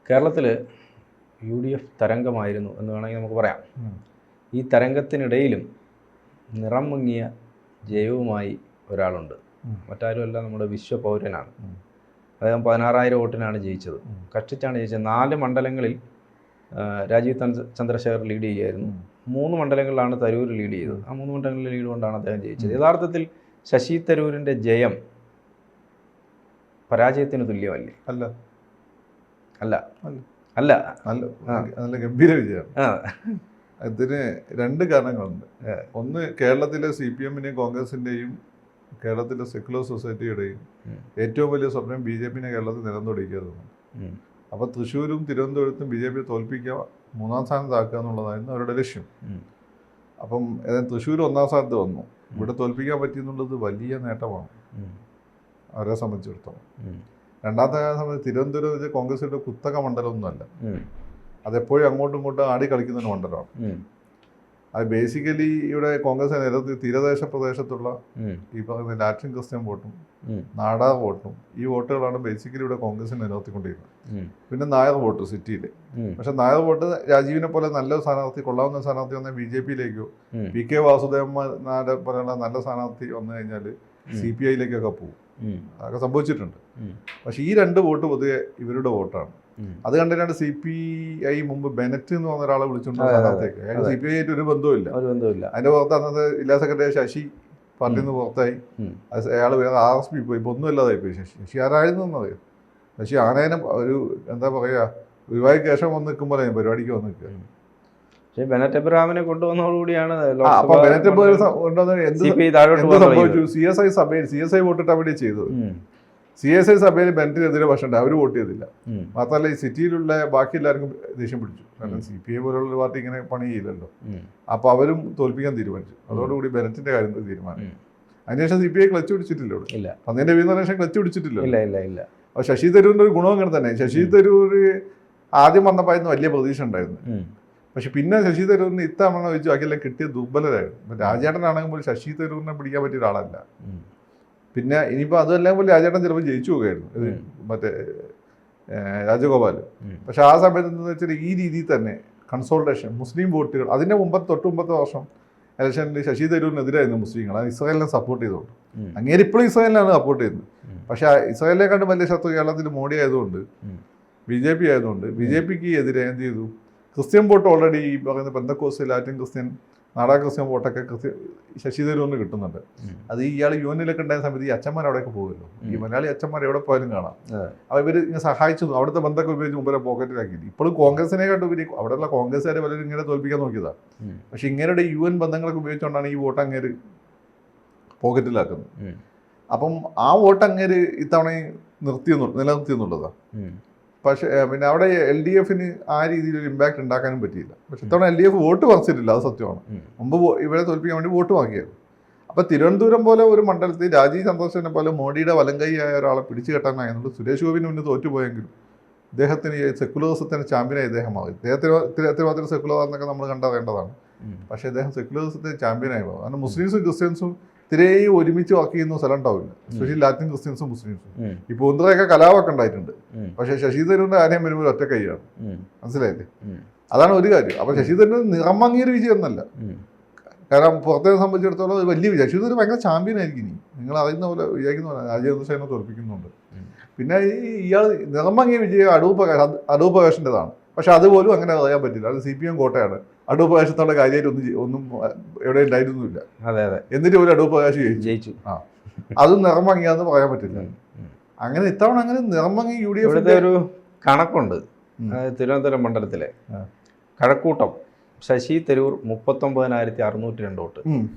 കേരളത്തിൽ UDF തരംഗമായിരുന്നു എന്ന് വേണമെങ്കിൽ നമുക്ക് പറയാം. ഈ തരംഗത്തിനിടയിലും നിറം മങ്ങിയ ജയവുമായി ഒരാളുണ്ട്. മറ്റാരുമല്ല, നമ്മുടെ വിശ്വപൗരനാണ്. അദ്ദേഹം 16,000 വോട്ടിനാണ് ജയിച്ചത്. കഷ്ടിച്ചാണ് ജയിച്ചത്. 4 മണ്ഡലങ്ങളിൽ രാജീവ് ചന്ദ്രശേഖർ ലീഡ് ചെയ്യുകയായിരുന്നു. 3 മണ്ഡലങ്ങളിലാണ് തരൂർ ലീഡ് ചെയ്തത്. ആ 3 മണ്ഡലങ്ങളിലെ ലീഡ് കൊണ്ടാണ് അദ്ദേഹം ജയിച്ചത്. യഥാർത്ഥത്തിൽ ശശി തരൂരിൻ്റെ ജയം പരാജയത്തിന് തുല്യമല്ലേ? അല്ല അല്ല അല്ല നല്ല നല്ല ഗംഭീര വിജയമാണ്. ഇതിന് 2 കാരണങ്ങളുണ്ട്. ഒന്ന്, കേരളത്തിലെ CPM-ന്റെയും കോൺഗ്രസിൻ്റെയും കേരളത്തിലെ സെക്യുലർ സൊസൈറ്റിയുടെയും ഏറ്റവും വലിയ സ്വപ്നം BJP-നെ കേരളത്തിൽ നിലനിർത്തിയിരിക്കുകയാണ്. അപ്പോൾ തൃശ്ശൂരും തിരുവനന്തപുരത്തും BJP തോൽപ്പിക്കുക, 3ാം സ്ഥാനത്താക്കുക എന്നുള്ളതായിരുന്നു അവരുടെ ലക്ഷ്യം. അപ്പം തൃശ്ശൂർ 1ാം സ്ഥാനത്ത് വന്നു. ഇവിടെ തോൽപ്പിക്കാൻ പറ്റിയെന്നുള്ളത് വലിയ നേട്ടമാണ് അവരെ സംബന്ധിച്ചിടത്തോളം. 2ാമത്തെ സംബന്ധിച്ച് തിരുവനന്തപുരം കോൺഗ്രസിൻ്റെ കുത്തക മണ്ഡലമൊന്നുമല്ല. അതെപ്പോഴും അങ്ങോട്ടും ഇങ്ങോട്ടും ആടി കളിക്കുന്ന മണ്ഡലമാണ്. അത് ബേസിക്കലി ഇവിടെ കോൺഗ്രസ് നിരത്തി തീരദേശ പ്രദേശത്തുള്ള ഈ പറയുന്ന ലാറ്റിൻ ക്രിസ്ത്യൻ വോട്ടും നാടാർ വോട്ടും ഈ വോട്ടുകളാണ് ബേസിക്കലി ഇവിടെ കോൺഗ്രസിന് നിലനിർത്തിക്കൊണ്ടിരുന്നത്. പിന്നെ നായർ വോട്ട് സിറ്റിയിൽ. പക്ഷെ നായർ വോട്ട് രാജീവിനെ പോലെ നല്ല സ്ഥാനാർത്ഥി, കൊള്ളാവുന്ന സ്ഥാനാർത്ഥി വന്നാൽ BJP-യിലേക്കോ PK വാസുദേവന്മാരെ പോലെയുള്ള നല്ല സ്ഥാനാർത്ഥി വന്നു കഴിഞ്ഞാൽ CPI-യിലേക്കൊക്കെ പോകും. അതൊക്കെ സംഭവിച്ചിട്ടുണ്ട്. പക്ഷെ ഈ 2 വോട്ട് പൊതുവെ ഇവരുടെ വോട്ടാണ്. അത് കണ്ടിട്ടാണ് CPI മുമ്പ് ബെനറ്റ് എന്ന് പറഞ്ഞ ഒരാളെ വിളിച്ചുകൊണ്ട് സ്ഥാനാർത്ഥിയൊക്കെ. അയാൾക്ക് CPI ആയിട്ട് ഒരു ബന്ധവുമില്ല. അതിന്റെ പുറത്ത് അന്നത്തെ ജില്ലാ സെക്രട്ടറി ശശി പാർട്ടിയിൽ നിന്ന് പുറത്തായി. അയാൾ വേറെ RSP പോയി. ഇപ്പൊ ഒന്നുമില്ലാതായി പോയി. ശശി ആരായിരുന്നു എന്നറിയാം. ശശി ആനേനം ഒരു എന്താ പറയാ, ഗുരുവായൂർ ശേഷം വന്ന് നിൽക്കുമ്പോൾ പരിപാടിക്ക് വന്ന് നിൽക്കുക. ബെനറ്റ് എബ്രഹാമിനെ കൊണ്ടുവന്നതോടുകൂടിയാണ് CSI സഭയിൽ CSI വോട്ടിട്ട് അവിടെ ചെയ്തത്. CSI സഭയിൽ ബെനറ്റിനെതിരെ പക്ഷേ അവർ വോട്ട് ചെയ്തില്ല. മാത്രമല്ല ഈ സിറ്റിയിലുള്ള ബാക്കി എല്ലാവർക്കും ദേഷ്യം പിടിച്ചു. കാരണം CPI പോലുള്ള പാർട്ടി ഇങ്ങനെ പണി ചെയ്യില്ലല്ലോ. അപ്പോൾ അവരും തോൽപ്പിക്കാൻ തീരുമാനിച്ചു. അതോടുകൂടി ബെനറ്റിന്റെ കാര്യം തീരുമാനം. അതിനുശേഷം CPI ക്ലച്ച് പിടിച്ചിട്ടില്ല. ഇവിടെ പന്നിന്റെ വീന്നശേഷം ക്ലച്ച് പിടിച്ചിട്ടില്ല. അപ്പോൾ ശശി തരൂരിന്റെ ഒരു ഗുണം അങ്ങനെ തന്നെ. ശശി തരൂർ ആദ്യം വന്നപ്പോൾ വലിയ പ്രതീക്ഷ ഉണ്ടായിരുന്നു. പക്ഷെ പിന്നെ ശശി തരൂരിന് ഇത്തവണ വെച്ചു ബാക്കിയെല്ലാം കിട്ടിയ ദുർബലരായിരുന്നു. രാജേട്ടനാണെങ്കിൽ ശശി തരൂരിനെ പിടിക്കാൻ പറ്റിയ ഒരാളല്ല. പിന്നെ ഇനിയിപ്പോൾ അതെല്ലാം പോലെ രാജേട്ടൻ ചിലപ്പോൾ ജയിച്ചു പോകുമായിരുന്നു, മറ്റേ രാജഗോപാൽ. പക്ഷെ ആ സമയത്ത് എന്താണെന്ന് വെച്ചാൽ ഈ രീതിയിൽ തന്നെ കൺസോൾട്ടേഷൻ മുസ്ലിം വോട്ടുകൾ അതിൻ്റെ തൊട്ട് മുമ്പത്തെ വർഷം ഇലക്ഷനിൽ ശശി തരൂരിനെതിരായിരുന്നു മുസ്ലിങ്ങൾ. അത് ഇസ്രായേലിനെ സപ്പോർട്ട് ചെയ്തുകൊണ്ട്. അങ്ങേര് ഇപ്പോഴും ഇസ്രായേലിനാണ് സപ്പോർട്ട് ചെയ്യുന്നത്. പക്ഷെ ഇസ്രായേലിനെ കണ്ട് വലിയ ശത്രു കേരളത്തിൽ മോഡി ആയതുകൊണ്ട്, BJP ആയതുകൊണ്ട് BJP-ക്ക് എതിരെ എന്ത് ചെയ്തു, ക്രിസ്ത്യൻ വോട്ട് ഓൾറെഡി ഈ പറയുന്ന Pentecost Latin Christian Nadar Christian വോട്ടൊക്കെ ശശി തരൂരിന് കിട്ടുന്നുണ്ട്. അത് ഇയാൾ UN-ലൊക്കെ ഉണ്ടായ സമയത്ത് ഈ അച്ഛന്മാർ അവിടെയൊക്കെ പോകുമല്ലോ. ഈ മലയാളി അച്ഛന്മാർ എവിടെ പോയാലും കാണാം. അപ്പോൾ ഇവർ ഇങ്ങനെ സഹായിച്ചു, അവിടുത്തെ ബന്ധമൊക്കെ ഉപയോഗിച്ച് മുമ്പേ പോക്കറ്റിലാക്കി. ഇപ്പോഴും കോൺഗ്രസിനെ കണ്ടുപരി അവിടെയുള്ള കോൺഗ്രസ്സുകാരെ പലരും ഇങ്ങനെ തോൽപ്പിക്കാൻ നോക്കിയതാണ്. പക്ഷെ ഇങ്ങനെയുടെ UN ബന്ധങ്ങളൊക്കെ ഉപയോഗിച്ചുകൊണ്ടാണ് ഈ വോട്ട് അങ്ങേര് പോക്കറ്റിലാക്കുന്നത്. അപ്പം ആ വോട്ട് അങ്ങേര് ഇത്തവണ നിലനിർത്തിയെന്നുള്ളതാണ്. പക്ഷേ പിന്നെ അവിടെ LDF-ന് ആ രീതിയിൽ ഒരു ഇമ്പാക്ട് ഉണ്ടാക്കാനും പറ്റിയില്ല. പക്ഷെ ഇത്തവണ LDF വോട്ട് പറിച്ചിട്ടില്ല, അത് സത്യമാണ്. മുമ്പ് ഇവരെ തോൽപ്പിക്കാൻ വേണ്ടി വോട്ട് വാങ്ങിയായിരുന്നു. അപ്പോൾ തിരുവനന്തപുരം പോലെ ഒരു മണ്ഡലത്തിൽ രാജീവ് ചന്ദ്രശേഖരനെ പോലെ മോഡിയുടെ വലങ്കൈയായ ഒരാളെ പിടിച്ചു കെട്ടാനായെന്നുണ്ട്. സുരേഷ് ഗോപിന് മുന്നിൽ തോറ്റുപോയെങ്കിലും ഇദ്ദേഹത്തിന് സെക്കുലറിസത്തിന് ചാമ്പ്യനായി ഇദ്ദേഹമാകും. ഇദ്ദേഹത്തിന് സെക്കുലർ എന്നൊക്കെ നമ്മൾ കണ്ടറിയേണ്ടതാണ്. പക്ഷേ ഇദ്ദേഹം സെക്കുലറിസത്തിന് ചാമ്പ്യനായി പോകും. കാരണം മുസ്ലിംസും ക്രിസ്ത്യൻസും തിരയും ഒരുമിച്ച് വർക്ക് ചെയ്യുന്ന സ്ഥലം ഉണ്ടാവില്ല, സ്പെഷ്യലി ലാറ്റിൻ ക്രിസ്ത്യൻസും മുസ്ലിംസും. ഇപ്പോൾ ഒന്നരയൊക്കെ കലാപൊക്കെ ഉണ്ടായിട്ടുണ്ട്. പക്ഷേ ശശി തരൂരിന്റെ കാര്യം വരുമ്പോൾ ഒറ്റ കൈയാണ്. മനസ്സിലായില്ലേ? അതാണ് ഒരു കാര്യം. അപ്പോൾ ശശി തരൂർ നിറം മങ്ങിയൊരു വിജയം എന്നല്ല. കാരണം പുറത്തെ സംബന്ധിച്ചിടത്തോളം വലിയ വിജയം. ശശി തരൂർ ഭയങ്കര ചാമ്പ്യനായിരിക്കും. ഇനി നിങ്ങൾ അറിയുന്ന പോലെ വിചാരിക്കുന്ന പോലെ രാജേന്ദ്രസേനെ തോൽപ്പിക്കുന്നുണ്ട്. പിന്നെ ഇയാൾ നിറം മങ്ങിയ വിജയം അടൂർ പ്രകാശിൻ്റെതാണ്. പക്ഷെ അതുപോലും അങ്ങനെ അറിയാൻ പറ്റില്ല. അത് CPM കോട്ടയാണ്. അടൂർ പ്രകാശത്തോടെ കാര്യമായിട്ട് ഒന്നും എവിടെ ഉണ്ടായിരുന്നില്ല. എന്നിട്ട് ഒരു അടൂർ പ്രകാശ് ജയിച്ചു. അതും നിറം മങ്ങിയാന്ന് പറയാൻ പറ്റില്ല. അങ്ങനെ ഇത്തവണ അങ്ങനെ നിറം മങ്ങി UDF ഒരു കണക്കുണ്ട്. തിരുവനന്തപുരം മണ്ഡലത്തിലെ കഴക്കൂട്ടം ശശി തരൂർ 39,602 വോട്ട്,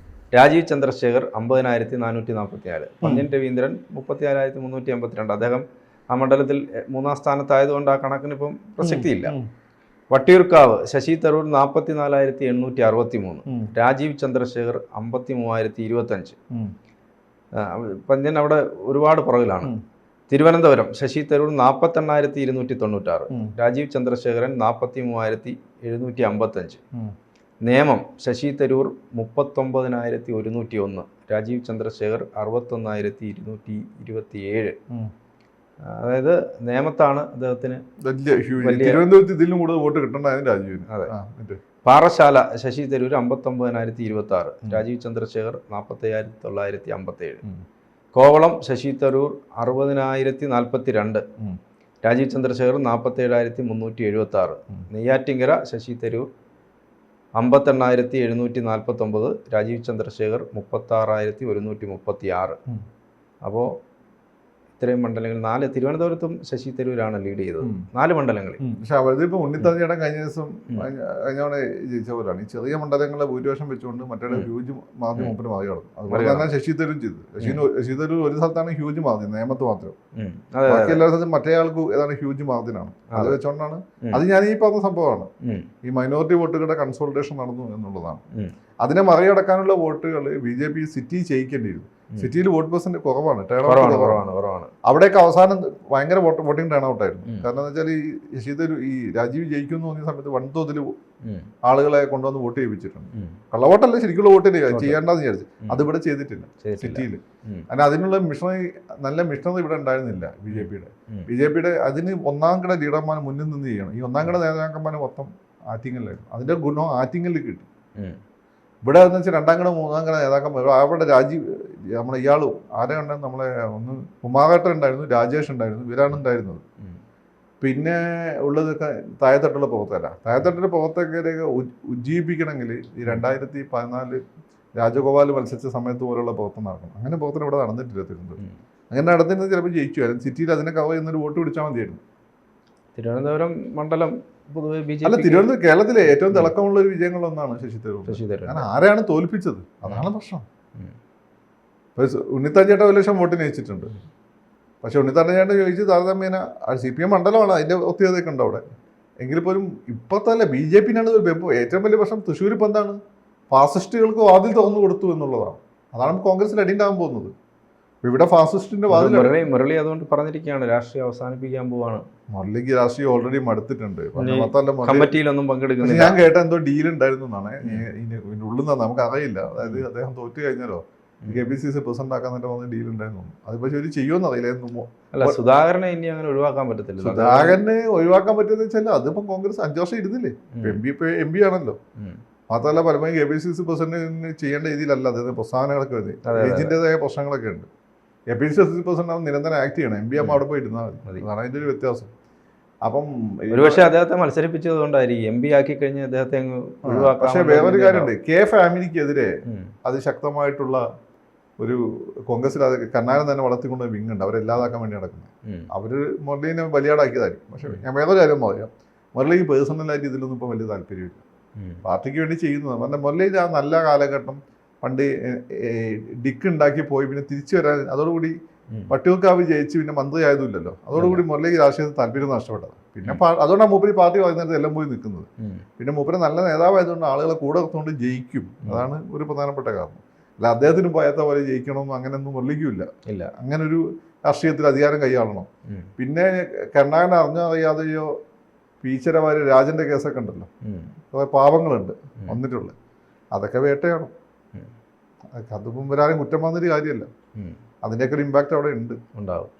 രാജീവ് ചന്ദ്രശേഖർ 50,444, പന്ന്യൻ രവീന്ദ്രൻ 34,382. അദ്ദേഹം ആ മണ്ഡലത്തിൽ 3ാം സ്ഥാനത്തായതുകൊണ്ട് ആ കണക്കിനിപ്പം പ്രസക്തിയില്ല. വട്ടിയൂർക്കാവ് ശശി തരൂർ 44,863, രാജീവ് ചന്ദ്രശേഖർ 53,025. പന്ന്യൻ അവിടെ ഒരുപാട് പുറകിലാണ്. തിരുവനന്തപുരം ശശി തരൂർ 48,296, രാജീവ് ചന്ദ്രശേഖരൻ 43,755. നേമം ശശി തരൂർ 39,101, രാജീവ് ചന്ദ്രശേഖർ 61,227. അതായത് നേമത്താണ് അദ്ദേഹത്തിന് വലിയ തിരുവനന്തപുരത്ത് ഇതിലും കൂടുതൽ വോട്ട് കിട്ടണ്ടായിരുന്നു രാജീവിന്. അതെ. പാറശാല ശശി തരൂർ 59,026, രാജീവ് ചന്ദ്രശേഖർ 40,957. കോവളം ശശി തരൂർ 60,042, രാജീവ് ചന്ദ്രശേഖർ 47,376. നെയ്യാറ്റിങ്കര ശശി തരൂർ 58,749, രാജീവ് ചന്ദ്രശേഖർ 36,136. അപ്പോൾ ഇത്രയും മണ്ഡലങ്ങൾ 4. തിരുവനന്തപുരത്തും ശശി തരൂരാണ് ലീഡ് ചെയ്തത് 4 മണ്ഡലങ്ങളിൽ. പക്ഷെ അവരിപ്പോ ഉണ്ണിത്താൻ കഴിഞ്ഞ ദിവസം കഴിഞ്ഞ ജയിച്ച പോലാണ് ഈ ചെറിയ മണ്ഡലങ്ങളെ ഭൂരിപക്ഷം വെച്ചുകൊണ്ട് മറ്റേ ഹ്യൂജ് മാർജിൻ മുമ്പിന് മാറി കിടക്കും. അതുപോലെ തന്നെ ശശി തരൂർ ചെയ്തു. ശശി തരൂർ ഒരു സ്ഥലത്താണ് ഹ്യൂജ് മാർജിൻ, നേമത്ത് മാത്രം. ബാക്കി എല്ലാ സ്ഥലത്തും മറ്റേ ആൾക്ക് ഏതാണ് ഹ്യൂജ് മാർജിനാണ്. അത് വെച്ചോണ്ടാണ് അത് ഞാൻ ഈ പറഞ്ഞ സംഭവമാണ് ഈ മൈനോറിറ്റി വോട്ടുകളുടെ കൺസോളിഡേഷൻ നടന്നു എന്നുള്ളതാണ്. അതിനെ മറികടക്കാനുള്ള വോട്ടുകൾ BJP സിറ്റി ചെയ്യിക്കേണ്ടിയിരുന്നു. സിറ്റിയിൽ വോട്ട് പെർസെന്റ് കുറവാണ്, കുറവാണ്. അവിടെയൊക്കെ അവസാനം ഭയങ്കര വോട്ടിംഗ് ടേൺ ഔട്ട് ആയിരുന്നു. കാരണം എന്ന് വെച്ചാൽ ഈ രാജീവ് ജയിക്കുന്നു തോന്നിയ സമയത്ത് വൻതോതിൽ ആളുകളെ കൊണ്ടുവന്ന് വോട്ട് ചെയ്യിപ്പിച്ചിട്ടുണ്ട്. കള്ളവോട്ടല്ല, ശരിക്കുള്ള വോട്ട് ചെയ്യേണ്ടെന്ന് വിചാരിച്ചു. അതിവിടെ ചെയ്തിട്ടില്ല സിറ്റിയിൽ. കാരണം അതിനുള്ള നല്ല മിഷണറി ഇവിടെ ഉണ്ടായിരുന്നില്ല BJPയുടെ. അതിന് ഒന്നാം കിട ലീഡർമാർ മുന്നിൽ നിന്ന് ചെയ്യണം. ഈ ഒന്നാം കിട നേതാക്കന്മാർ മൊത്തം ആറ്റിങ്ങലിലായിരുന്നു. അതിന്റെ ഗുണം ആറ്റിങ്ങലിൽ കിട്ടി. ഇവിടെ എന്ന് വെച്ചാൽ രണ്ടാം കിട മൂന്നാം കിട നേതാക്കന്മാർ അവിടെ നമ്മളെ ഇയാളും ആരെ ഉണ്ടായിരുന്നു, നമ്മളെ ഒന്ന് കുമാരേട്ടൻ ഉണ്ടായിരുന്നു, രാജേഷ് ഉണ്ടായിരുന്നു, ഇവരാണ് ഉണ്ടായിരുന്നത്. പിന്നെ ഉള്ളതൊക്കെ താഴെത്തട്ടുള്ള താഴെത്തട്ടിലെ പ്രവർത്തകരെയൊക്കെ ഉജ്ജീവിപ്പിക്കണമെങ്കിൽ ഈ 2014 രാജഗോപാൽ മത്സരിച്ച സമയത്ത് പോലുള്ള പ്രവർത്തനം നടക്കണം. അങ്ങനെ പ്രവർത്തനം ഇവിടെ നടന്നിട്ടില്ല തിരുവനന്തപുരം. അങ്ങനെ നടന്നിരുന്നത് ചിലപ്പോൾ ജയിച്ചു. സിറ്റിയിൽ അതിനെ കവർ ചെയ്യുന്നൊരു വോട്ട് പിടിച്ചാൽ മതിയായിരുന്നു. തിരുവനന്തപുരം മണ്ഡലം പൊതുവെ അല്ല, തിരുവനന്തപുരം കേരളത്തിലെ ഏറ്റവും തിളക്കമുള്ള ഒരു വിജയങ്ങളൊന്നാണ് ശശി തരൂർ. കാരണം ആരെയാണ് തോൽപ്പിച്ചത്, അതാണ് പ്രശ്നം. ഉണ്ണിത്താൻ ചേട്ടൻ 1 ലക്ഷം വോട്ടിന് ജയിച്ചിട്ടുണ്ട്. പക്ഷെ ഉണ്ണിത്താൻ ചേട്ടൻ ചോദിച്ച് താരതമ്യേന CPM മണ്ഡലമാണ്, അതിന്റെ ഒത്തിരിയൊക്കെ ഉണ്ട് അവിടെ. എങ്കിൽ പോലും ഇപ്പത്തല്ല BJPനാണ് ഏറ്റവും വലിയ പ്രശ്നം. തൃശ്ശൂർ ഇപ്പം എന്താണ്, ഫാസിസ്റ്റുകൾക്ക് വാതിൽ തുറന്നു കൊടുത്തു എന്നുള്ളതാണ്. അതാണ് കോൺഗ്രസിൽ അടിയുണ്ടാകാൻ പോകുന്നത്. ഇവിടെ ഫാസിസ്റ്റിന്റെ വാതിൽ മുരളി അതുകൊണ്ട് പറഞ്ഞിരിക്കുകയാണ്, രാഷ്ട്രീയം അവസാനിപ്പിക്കാൻ പോവാണ്. മുരളിക്ക് രാഷ്ട്രീയം ഓൾറെഡി മടുത്തിട്ടുണ്ട്. കമ്മിറ്റിയിലൊന്നും പങ്കെടുക്കുന്നില്ല. ഞാൻ കേട്ട എന്തോ ഡീൽ ഉണ്ടായിരുന്നു എന്നാണ് ഉള്ളിൽ നിന്ന്, നമുക്ക് അറിയില്ല. അതായത് അദ്ദേഹം തോറ്റു കഴിഞ്ഞാലോ KPCC പ്രസിഡന്റ് ആക്കാൻ തന്നെ പറഞ്ഞ ഡീൽ ഉണ്ടായിരുന്നു. അതിപ്പോ ശരി ചെയ്യുമെന്ന് അറിയില്ല. അല്ല, സുധാകരനെ ഇനി അങ്ങനെ ഒഴിവാക്കാൻ പറ്റത്തില്ല. സുധാകരനെ ഒഴിവാക്കാൻ പറ്റുമെന്ന് വെച്ചാൽ അതിപ്പോ കോൺഗ്രസ് 5 വർഷം ഇരുന്നില്ലേ. MP ആണല്ലോ. മാത്രമല്ല പലപ്പോഴും KPCC പ്രസിഡന്റിന് ചെയ്യേണ്ട രീതിയിലല്ല അദ്ദേഹത്തിന് പ്രസ്ഥാനങ്ങളൊക്കെ വരുന്നത്. ഏജിന്റേതായ പ്രശ്നങ്ങളൊക്കെ ഉണ്ട്. KPCC പ്രസിഡന്റ് ആവും നിരന്തരം ആക്ട് ചെയ്യണം. MP ആകുമ്പോൾ അവിടെ പോയി ഇരുന്നാൽ മതി. അതാണ് അതിന്റെ ഒരു വ്യത്യാസം. അപ്പം ഒരുപക്ഷെ അദ്ദേഹത്തെ മത്സരിപ്പിച്ചത് കൊണ്ടായിരിക്കും MP ആക്കി കഴിഞ്ഞ് അദ്ദേഹത്തെ ഒഴിവാക്കാം. പക്ഷെ വേറൊരു കാര്യമുണ്ട്, ഫാമിലിക്കെതിരെ അതിശക്തമായിട്ടുള്ള ഒരു കോൺഗ്രസിൽ അത് കർണാടകം തന്നെ വളർത്തിക്കൊണ്ട് വിങ് ഉണ്ട്. അവരെല്ലാതാക്കാൻ വേണ്ടി നടക്കുന്നത്. അവര് മുരളീനെ ബലിയാടാക്കിയതായിരിക്കും. പക്ഷെ ഞാൻ വേറൊരു കാര്യം പറയാം, മുരളിക്ക് പേഴ്സണലായിട്ട് ഇതിലൊന്നും ഇപ്പം വലിയ താല്പര്യമില്ല. പാർട്ടിക്ക് വേണ്ടി ചെയ്യുന്നത്. പറഞ്ഞാൽ മുരളിയുടെ ആ നല്ല കാലഘട്ടം പണ്ട് ഡിക്ക് ഉണ്ടാക്കി പോയി പിന്നെ തിരിച്ചു വരാൻ, അതോടുകൂടി വട്ടിയൂർക്കാവ് ജയിച്ച് പിന്നെ മന്ത്രി ആയതുമില്ലല്ലോ. അതോടുകൂടി മുരളിക്ക് രാഷ്ട്രീയത്തിൽ താല്പര്യം നഷ്ടപ്പെട്ടത്. പിന്നെ അതുകൊണ്ടാണ് മൂപ്പര് പാർട്ടി പറയുന്നത് എല്ലാം പോയി നിൽക്കുന്നത്. പിന്നെ മൂപ്പര് നല്ല നേതാവായതുകൊണ്ട് ആളുകളെ കൂടെ നിർത്തുകൊണ്ട് ജയിക്കും. അതാണ് ഒരു പ്രധാനപ്പെട്ട കാരണം. അല്ല അദ്ദേഹത്തിന് പോയാത്ത പോലെ ജയിക്കണമെന്നും അങ്ങനെയൊന്നും മുരളിക്കുമില്ല. അങ്ങനെ ഒരു രാഷ്ട്രീയത്തിൽ അധികാരം കൈയാളണം. പിന്നെ കർണാടക അറിയാതെയോ പീച്ചരവാര് രാജന്റെ കേസൊക്കെ ഉണ്ടല്ലോ, കുറെ പാവങ്ങളുണ്ട് വന്നിട്ടുള്ളത്, അതൊക്കെ വേട്ടയാണ്. അതിപ്പം വരാനും കുറ്റം വന്നൊരു കാര്യമല്ല. അതിൻ്റെയൊക്കെ ഒരു ഇമ്പാക്റ്റ് അവിടെ ഉണ്ട്, ഉണ്ടാവും.